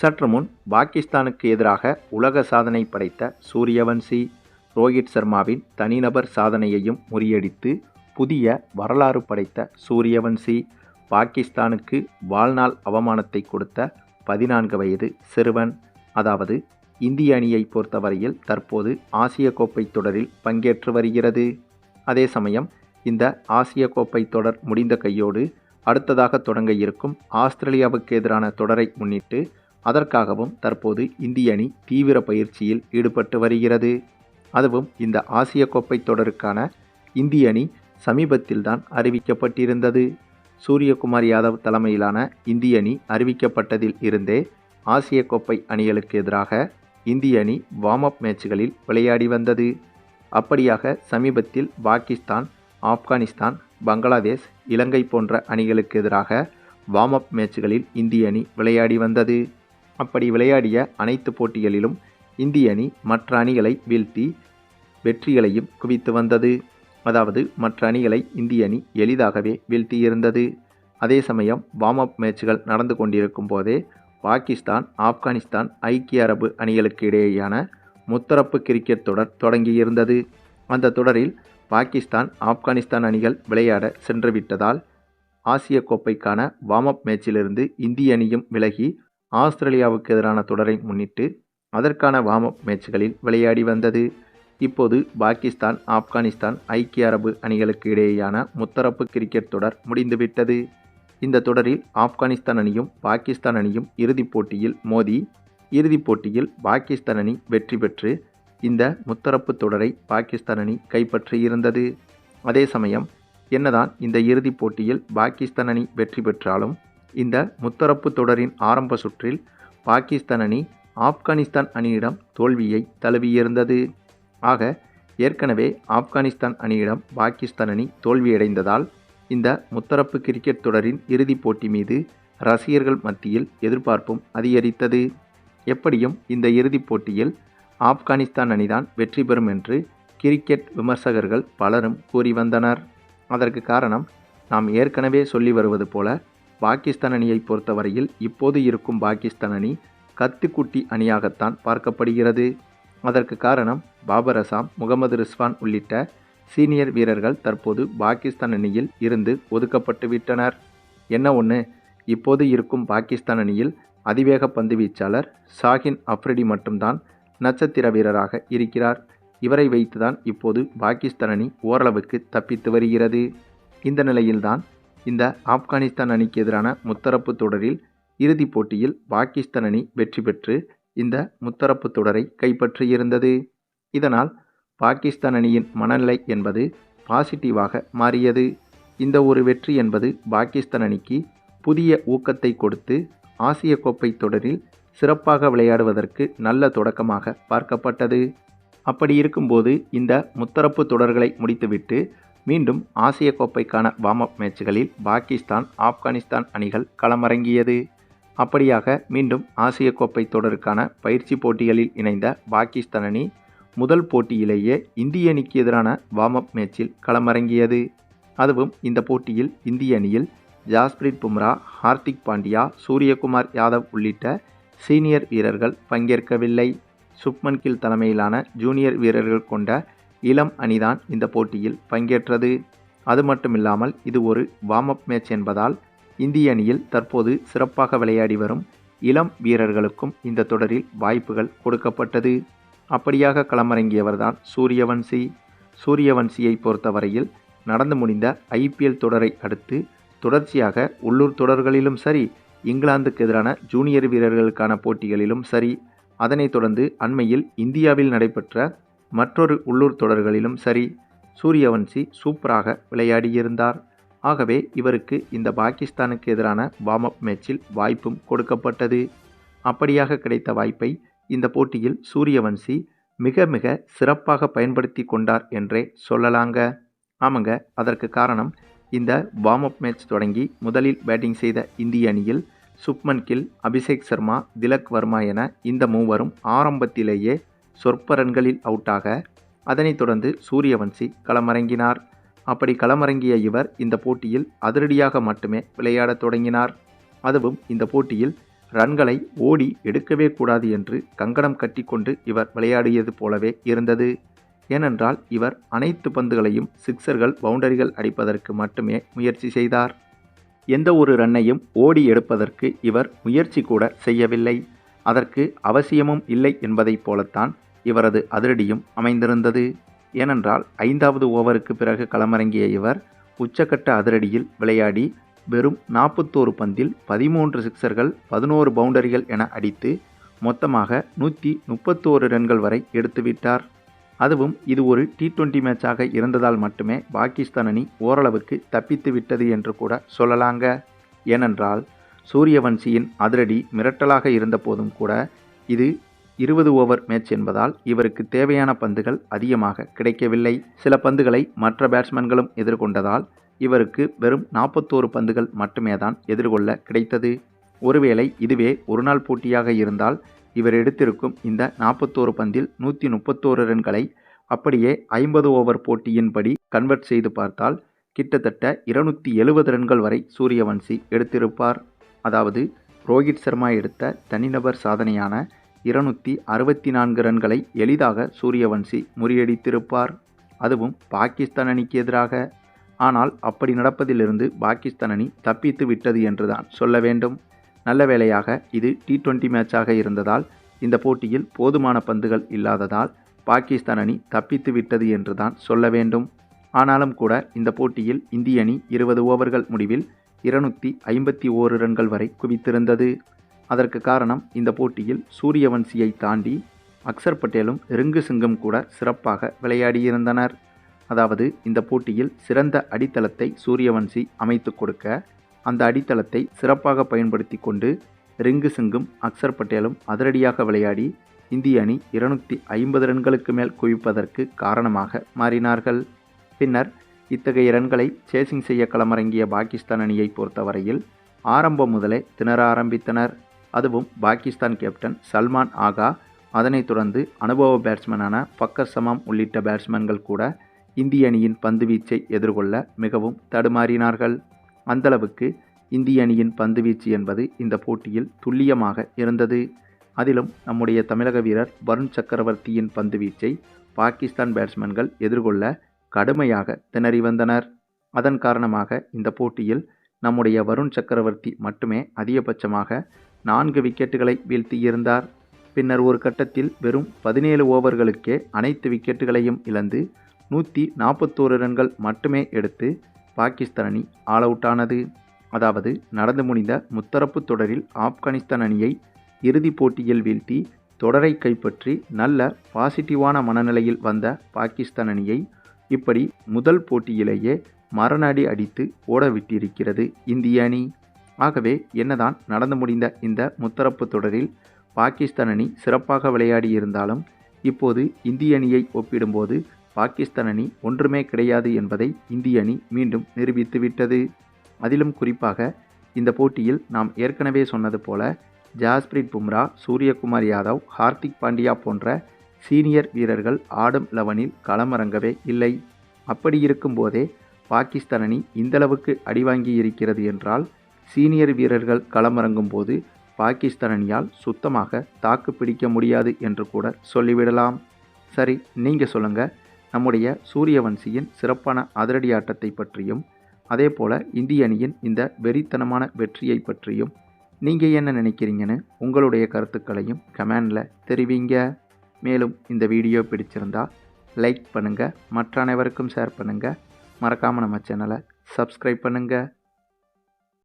சற்று முன் பாகிஸ்தானுக்கு எதிராக உலக சாதனை படைத்த சூரியவன்சி ரோஹித் சர்மாவின் தனிநபர் சாதனையையும் முறியடித்து புதிய வரலாறு படைத்த சூரியவன்சி பாகிஸ்தானுக்கு வாழ்நாள் அவமானத்தை கொடுத்த 14 வயது சிறுவன். அதாவது இந்திய அணியை பொறுத்தவரையில் தற்போது ஆசிய கோப்பை தொடரில் பங்கேற்று வருகிறது. அதே சமயம் இந்த ஆசிய கோப்பை தொடர் முடிந்த கையோடு அடுத்ததாக தொடங்க இருக்கும் ஆஸ்திரேலியாவுக்கு எதிரான தொடரை முன்னிட்டு அதற்காகவும் தற்போது இந்திய அணி தீவிர பயிற்சியில் ஈடுபட்டு வருகிறது. அதுவும் இந்த ஆசிய கோப்பை தொடருக்கான இந்திய அணி சமீபத்தில்தான் அறிவிக்கப்பட்டிருந்தது. சூரியகுமார் யாதவ் தலைமையிலான இந்திய அணி அறிவிக்கப்பட்டதில் இருந்தே ஆசிய கோப்பை அணிகளுக்கு எதிராக இந்திய அணி வார்ம் அப் மேட்ச்களில் விளையாடி வந்தது. அப்படியாக சமீபத்தில் பாகிஸ்தான், ஆப்கானிஸ்தான், பங்களாதேஷ், இலங்கை போன்ற அணிகளுக்கு எதிராக வார்ம் அப் மேட்ச்களில் இந்திய அணி விளையாடி வந்தது. அப்படி விளையாடிய அனைத்து போட்டிகளிலும் இந்திய அணி மற்ற அணிகளை வீழ்த்தி வெற்றிகளையும் குவித்து வந்தது. அதாவது மற்ற அணிகளை இந்திய அணி எளிதாகவே வீழ்த்தியிருந்தது. அதே சமயம் வார்ம் அப் மேட்ச்கள் நடந்து கொண்டிருக்கும் போதே பாகிஸ்தான், ஆப்கானிஸ்தான், ஐக்கிய அரபு அணிகளுக்கு இடையேயான முத்தரப்பு கிரிக்கெட் தொடர் தொடங்கியிருந்தது. அந்த தொடரில் பாகிஸ்தான், ஆப்கானிஸ்தான் அணிகள் விளையாட சென்றுவிட்டதால் ஆசிய கோப்பைக்கான வார்ம் அப் மேட்சிலிருந்து இந்திய அணியும் விலகி ஆஸ்திரேலியாவுக்கு எதிரான தொடரை முன்னிட்டு அதற்கான வார்ம் அப் மேட்ச்களில் விளையாடி வந்தது. இப்போது பாகிஸ்தான், ஆப்கானிஸ்தான், ஐக்கிய அரபு அணிகளுக்கு இடையேயான முத்தரப்பு கிரிக்கெட் தொடர் முடிந்துவிட்டது. இந்த தொடரில் ஆப்கானிஸ்தான் அணியும் பாகிஸ்தான் அணியும் இறுதிப் போட்டியில் மோதி இறுதிப் போட்டியில் பாகிஸ்தான் அணி வெற்றி பெற்று இந்த முத்தரப்பு தொடரை பாகிஸ்தான் அணி கைப்பற்றியிருந்தது. அதே சமயம் என்னதான் இந்த இறுதிப் போட்டியில் பாகிஸ்தான் அணி வெற்றி பெற்றாலும் இந்த முத்தரப்பு தொடரின் ஆரம்ப சுற்றில் பாகிஸ்தான் அணி ஆப்கானிஸ்தான் அணியிடம் தோல்வியை தழுவியிருந்தது. ஆக ஏற்கனவே ஆப்கானிஸ்தான் அணியிடம் பாகிஸ்தான் அணி தோல்வியடைந்ததால் இந்த முத்தரப்பு கிரிக்கெட் தொடரின் இறுதிப் போட்டி மீது ரசிகர்கள் மத்தியில் எதிர்பார்ப்பும் அதிகரித்தது. எப்படியும் இந்த இறுதிப் போட்டியில் ஆப்கானிஸ்தான் அணிதான் வெற்றி பெறும் என்று கிரிக்கெட் விமர்சகர்கள் பலரும் கூறி வந்தனர். அதற்கு காரணம் நாம் ஏற்கனவே சொல்லி வருவது போல பாகிஸ்தான் அணியை பொறுத்தவரையில் இப்போது இருக்கும் பாகிஸ்தான் அணி கத்துக்குட்டி அணியாகத்தான் பார்க்கப்படுகிறது. அதற்கு காரணம் பாபர் அசாம், முகமது ரிஸ்வான் உள்ளிட்ட சீனியர் வீரர்கள் தற்போது பாகிஸ்தான் அணியில் இருந்து ஒதுக்கப்பட்டு விட்டனர். என்ன ஒன்று, இப்போது இருக்கும் பாகிஸ்தான் அணியில் அதிவேக பந்து வீச்சாளர் ஷாஹின் அஃப்ரிடி மட்டும்தான் நட்சத்திர வீரராக இருக்கிறார். இவரை வைத்துதான் இப்போது பாகிஸ்தான் அணி ஓரளவுக்கு தப்பித்து வருகிறது. இந்த நிலையில்தான் இந்த ஆப்கானிஸ்தான் அணிக்கு எதிரான முத்தரப்பு தொடரில் இறுதிப் போட்டியில் பாகிஸ்தான் அணி வெற்றி பெற்று இந்த முத்தரப்பு தொடரை கைப்பற்றியிருந்தது. இதனால் பாகிஸ்தான் அணியின் மனநிலை என்பது பாசிட்டிவாக மாறியது. இந்த ஒரு வெற்றி என்பது பாகிஸ்தான் அணிக்கு புதிய ஊக்கத்தை கொடுத்து ஆசிய கோப்பை தொடரில் சிறப்பாக விளையாடுவதற்கு நல்ல தொடக்கமாக பார்க்கப்பட்டது. அப்படி இருக்கும்போது இந்த முத்தரப்பு தொடர்களை முடித்துவிட்டு மீண்டும் ஆசிய கோப்பைக்கான வார்ம் அப் மேட்ச்களில் பாகிஸ்தான், ஆப்கானிஸ்தான் அணிகள் களமிறங்கியது. அப்படியாக மீண்டும் ஆசிய கோப்பை தொடருக்கான பயிற்சி போட்டிகளில் இணைந்த பாகிஸ்தான் அணி முதல் போட்டியிலேயே இந்திய அணிக்கு எதிரான வார்ம் அப் மேட்சில் களமிறங்கியது. அதுவும் இந்த போட்டியில் இந்திய அணியில் ஜாஸ்பிரிட் பும்ரா, ஹார்திக் பாண்டியா, சூரியகுமார் யாதவ் உள்ளிட்ட சீனியர் வீரர்கள் பங்கேற்கவில்லை. சுப்மன் கில் தலைமையிலான ஜூனியர் வீரர்கள் கொண்ட இளம் அணிதான் இந்த போட்டியில் பங்கேற்றது. அது மட்டுமில்லாமல் இது ஒரு வார்ம் அப் மேட்ச் என்பதால் இந்திய அணியில் தற்போது சிறப்பாக விளையாடி வரும் இளம் வீரர்களுக்கும் இந்த தொடரில் வாய்ப்புகள் கொடுக்கப்பட்டது. அப்படியாக களமிறங்கியவர்தான் சூரியவன்சி. சூரியவன்சியை பொறுத்தவரையில் நடந்து முடிந்த IPL தொடரை அடுத்து தொடர்ச்சியாக உள்ளூர் தொடர்களிலும் சரி, இங்கிலாந்துக்கு எதிரான ஜூனியர் வீரர்களுக்கான போட்டிகளிலும் சரி, அதனைத் தொடர்ந்து அண்மையில் இந்தியாவில் நடைபெற்ற மற்றொரு உள்ளூர் தொடர்களிலும் சரி சூரியவன்சி சூப்பராக விளையாடியிருந்தார். ஆகவே இவருக்கு இந்த பாகிஸ்தானுக்கு எதிரான வார்ம் அப் மேட்சில் வாய்ப்பும் கொடுக்கப்பட்டது. அப்படியாக கிடைத்த வாய்ப்பை இந்த போட்டியில் சூரியவன்சி மிக மிக சிறப்பாக பயன்படுத்தி கொண்டார் என்றே சொல்லலாங்க. ஆமாங்க, அதற்கு காரணம் இந்த வார்ம் அப் மேட்ச் தொடங்கி முதலில் பேட்டிங் செய்த இந்திய அணியில் சுப்மன் கில், அபிஷேக் சர்மா, திலக் வர்மா என இந்த மூவரும் ஆரம்பத்திலேயே சொற்ப ரன்களில் அவுட்டாக அதனைத் தொடர்ந்து சூரியவன்சி களமிறங்கினார். அப்படி களமிறங்கிய இவர் இந்த போட்டியில் அதிரடியாக மட்டுமே விளையாடத் தொடங்கினார். அதுவும் இந்த போட்டியில் ரன்களை ஓடி எடுக்கவே கூடாது என்று கங்கணம் கட்டிக்கொண்டு இவர் விளையாடியது போலவே இருந்தது. ஏனென்றால் இவர் அனைத்து பந்துகளையும் சிக்சர்கள், பவுண்டரிகள் அடிப்பதற்கு மட்டுமே முயற்சி செய்தார். எந்த ஒரு ரன்னையும் ஓடி எடுப்பதற்கு இவர் முயற்சி கூட செய்யவில்லை. அதற்கு அவசியமும் இல்லை என்பதைப் போலத்தான் இவரது அதிரடியும் அமைந்திருந்தது. ஏனென்றால் 5வது ஓவருக்கு பிறகு களமிறங்கிய இவர் உச்சக்கட்ட அதிரடியில் விளையாடி வெறும் 41 பந்தில் 13 சிக்சர்கள், 11 பவுண்டரிகள் என அடித்து மொத்தமாக 131 ரன்கள் வரை எடுத்துவிட்டார். அதுவும் இது ஒரு T20 மேட்சாக இருந்ததால் மட்டுமே பாகிஸ்தான் அணி ஓரளவுக்கு தப்பித்து விட்டது என்று கூட சொல்லலாங்க. ஏனென்றால் சூரியவன்சியின் அதிரடி மிரட்டலாக இருந்த போதும் கூட இது 20 ஓவர் மேட்ச் என்பதால் இவருக்கு தேவையான பந்துகள் அதிகமாக கிடைக்கவில்லை. சில பந்துகளை மற்ற பேட்ஸ்மேன்களும் எதிர்கொண்டதால் இவருக்கு வெறும் 41 பந்துகள் மட்டுமே தான் எதிர்கொள்ள கிடைத்தது. ஒருவேளை இதுவே ஒருநாள் போட்டியாக இருந்தால் இவர் எடுத்திருக்கும் இந்த 41 பந்தில் 131 ரன்களை அப்படியே 50 ஓவர் போட்டியின்படி கன்வெர்ட் செய்து பார்த்தால் கிட்டத்தட்ட 270 ரன்கள் வரை சூரியவன்சி எடுத்திருப்பார். அதாவது ரோஹித் சர்மா எடுத்த தனிநபர் சாதனையான 264 ரன்களை எளிதாக சூரியவன்சி முறியடித்திருப்பார். அதுவும் பாகிஸ்தான் அணிக்கு எதிராக. ஆனால் அப்படி நடப்பதிலிருந்து பாகிஸ்தான் அணி தப்பித்து விட்டது என்றுதான் சொல்ல வேண்டும். நல்ல வேளையாக இது T20 மேட்சாக இருந்ததால் இந்த போட்டியில் போதுமான பந்துகள் இல்லாததால் பாகிஸ்தான் அணி தப்பித்து விட்டது என்றுதான் சொல்ல வேண்டும். ஆனாலும் கூட இந்த போட்டியில் இந்திய அணி 20 ஓவர்கள் முடிவில் 251 ரன்கள் வரை குவித்திருந்தது. அதற்கு காரணம் இந்த போட்டியில் சூரியவன்சியை தாண்டி அக்சர் பட்டேலும் ரிங்கு சிங்கும் கூட சிறப்பாக விளையாடியிருந்தனர். அதாவது இந்த போட்டியில் சிறந்த அடித்தளத்தை சூரியவன்சி அமைத்து கொடுக்க அந்த அடித்தளத்தை சிறப்பாக பயன்படுத்தி கொண்டு ரிங்கு சிங்கும் அக்சர் பட்டேலும் அதிரடியாக விளையாடி இந்திய அணி 250 ரன்களுக்கு மேல் குவிப்பதற்கு காரணமாக மாறினார்கள். பின்னர் இத்தகைய ரன்களை சேசிங் செய்ய களமிறங்கிய பாகிஸ்தான் அணியை பொறுத்தவரையில் ஆரம்பம் முதலே திணற ஆரம்பித்தனர். அதுவும் பாகிஸ்தான் கேப்டன் சல்மான் ஆகா, அதனைத் தொடர்ந்து அனுபவ பேட்ஸ்மேனான ஃபக்கர் சமாம் உள்ளிட்ட பேட்ஸ்மேன்கள் கூட இந்திய அணியின் பந்துவீச்சை எதிர்கொள்ள மிகவும் தடுமாறினார்கள். அந்தளவுக்கு இந்திய அணியின் பந்துவீச்சு என்பது இந்த போட்டியில் துல்லியமாக இருந்தது. அதிலும் நம்முடைய தமிழக வீரர் வருண் சக்கரவர்த்தியின் பந்துவீச்சை பாகிஸ்தான் பேட்ஸ்மேன்கள் எதிர்கொள்ள கடுமையாக திணறி வந்தனர். அதன் காரணமாக இந்த போட்டியில் நம்முடைய வருண் சக்கரவர்த்தி மட்டுமே அதிகபட்சமாக 4 விக்கெட்டுகளை வீழ்த்தியிருந்தார். பின்னர் ஒரு கட்டத்தில் வெறும் 17 ஓவர்களுக்கே அனைத்து விக்கெட்டுகளையும் இழந்து 141 ரன்கள் மட்டுமே எடுத்து பாகிஸ்தான் அணி ஆல் அவுட் ஆனது. அதாவது நடந்து முடிந்த முத்தரப்பு தொடரில் ஆப்கானிஸ்தான் அணியை இறுதிப் போட்டியில் வீழ்த்தி தொடரை கைப்பற்றி நல்ல பாசிட்டிவான மனநிலையில் வந்த பாகிஸ்தான் அணியை இப்படி முதல் போட்டியிலேயே மரணஅடி அடித்து ஓடவிட்டிருக்கிறது இந்திய அணி. ஆகவே என்னதான் நடந்து முடிந்த இந்த முத்தரப்பு தொடரில் பாகிஸ்தான் அணி சிறப்பாக விளையாடி இருந்தாலும் இப்போது இந்திய அணியை ஒப்பிடும்போது பாகிஸ்தான் அணி ஒன்றுமே கிடையாது என்பதை இந்திய அணி மீண்டும் நிரூபித்துவிட்டது. அதிலும் குறிப்பாக இந்த போட்டியில் நாம் ஏற்கனவே சொன்னது போல ஜாஸ்பிரீத் பும்ரா, சூரியகுமார் யாதவ், ஹார்திக் பாண்டியா போன்ற சீனியர் வீரர்கள் ஆடும் 11இல் களமிறங்கவே இல்லை. அப்படி இருக்கும்போதே பாகிஸ்தான் அணி இந்தளவுக்கு அடிவாங்கி இருக்கிறது என்றால் சீனியர் வீரர்கள் களமிறங்கும் போது பாகிஸ்தான் அணியால் சுத்தமாக தாக்கு பிடிக்க முடியாது என்று கூட சொல்லிவிடலாம். சரி, நீங்கள் சொல்லுங்கள், நம்முடைய சூரியவன்சியின் சிறப்பான அதிரடி ஆட்டத்தை பற்றியும் அதே போல் இந்திய அணியின் இந்த வெறித்தனமான வெற்றியை பற்றியும் நீங்கள் என்ன நினைக்கிறீங்கன்னு உங்களுடைய கருத்துக்களையும் கமெண்டில் தெரிவிங்க. மேலும் இந்த வீடியோ பிடிச்சிருந்தா லைக் பண்ணுங்கள், மற்ற அனைவருக்கும் ஷேர் பண்ணுங்கள், மறக்காமல் நம்ம சேனலை சப்ஸ்கிரைப் பண்ணுங்கள்.